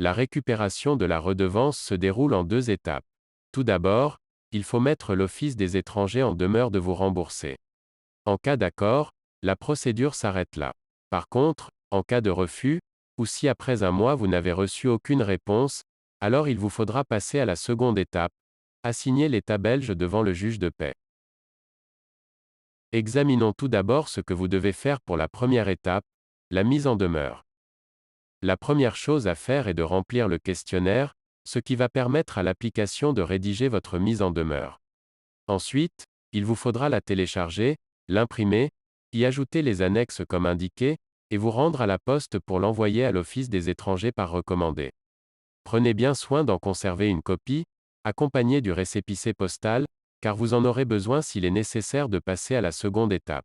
La récupération de la redevance se déroule en deux étapes. Tout d'abord, il faut mettre l'Office des étrangers en demeure de vous rembourser. En cas d'accord, la procédure s'arrête là. Par contre, en cas de refus, ou si après un mois vous n'avez reçu aucune réponse, alors il vous faudra passer à la seconde étape, assigner l'état belge devant le juge de paix. Examinons tout d'abord ce que vous devez faire pour la première étape, la mise en demeure. La première chose à faire est de remplir le questionnaire, ce qui va permettre à l'application de rédiger votre mise en demeure. Ensuite, il vous faudra la télécharger, l'imprimer, y ajouter les annexes comme indiqué, et vous rendre à la poste pour l'envoyer à l'Office des étrangers par recommandé. Prenez bien soin d'en conserver une copie, accompagnée du récépissé postal, car vous en aurez besoin s'il est nécessaire de passer à la seconde étape.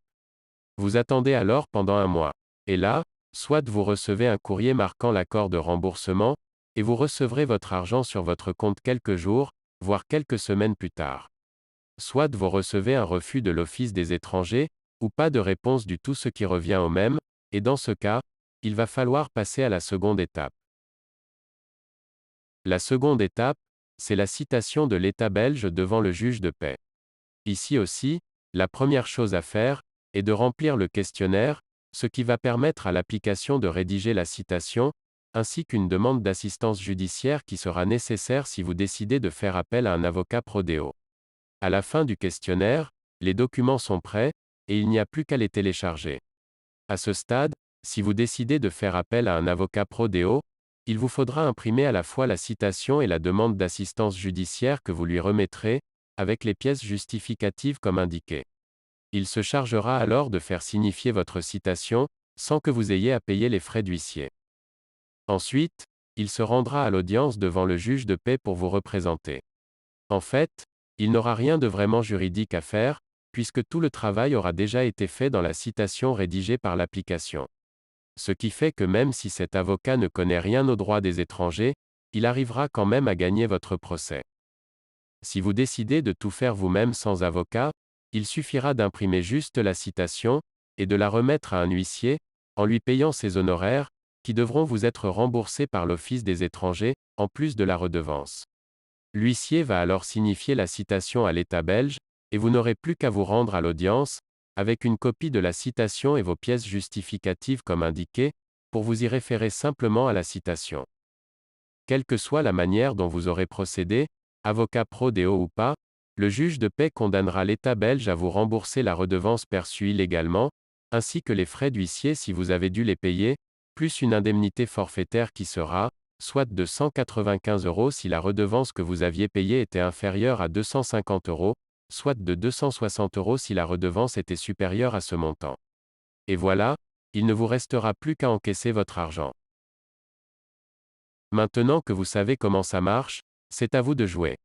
Vous attendez alors pendant un mois. Et là, soit vous recevez un courrier marquant l'accord de remboursement, et vous recevrez votre argent sur votre compte quelques jours, voire quelques semaines plus tard. Soit vous recevez un refus de l'Office des étrangers, ou pas de réponse du tout, ce qui revient au même, et dans ce cas, il va falloir passer à la seconde étape. La seconde étape, c'est la citation de l'État belge devant le juge de paix. Ici aussi, la première chose à faire est de remplir le questionnaire, ce qui va permettre à l'application de rédiger la citation, ainsi qu'une demande d'assistance judiciaire qui sera nécessaire si vous décidez de faire appel à un avocat prodéo. À la fin du questionnaire, les documents sont prêts, et il n'y a plus qu'à les télécharger. À ce stade, si vous décidez de faire appel à un avocat prodéo, il vous faudra imprimer à la fois la citation et la demande d'assistance judiciaire que vous lui remettrez, avec les pièces justificatives comme indiqué. Il se chargera alors de faire signifier votre citation, sans que vous ayez à payer les frais d'huissier. Ensuite, il se rendra à l'audience devant le juge de paix pour vous représenter. En fait, il n'aura rien de vraiment juridique à faire, puisque tout le travail aura déjà été fait dans la citation rédigée par l'application. Ce qui fait que même si cet avocat ne connaît rien au droit des étrangers, il arrivera quand même à gagner votre procès. Si vous décidez de tout faire vous-même sans avocat, il suffira d'imprimer juste la citation, et de la remettre à un huissier, en lui payant ses honoraires, qui devront vous être remboursés par l'Office des étrangers, en plus de la redevance. L'huissier va alors signifier la citation à l'État belge, et vous n'aurez plus qu'à vous rendre à l'audience, avec une copie de la citation et vos pièces justificatives comme indiqué, pour vous y référer simplement à la citation. Quelle que soit la manière dont vous aurez procédé, avocat prodéo ou pas, le juge de paix condamnera l'État belge à vous rembourser la redevance perçue illégalement, ainsi que les frais d'huissier si vous avez dû les payer, plus une indemnité forfaitaire qui sera, soit de 195 € si la redevance que vous aviez payée était inférieure à 250 €, soit de 260 € si la redevance était supérieure à ce montant. Et voilà, il ne vous restera plus qu'à encaisser votre argent. Maintenant que vous savez comment ça marche, c'est à vous de jouer.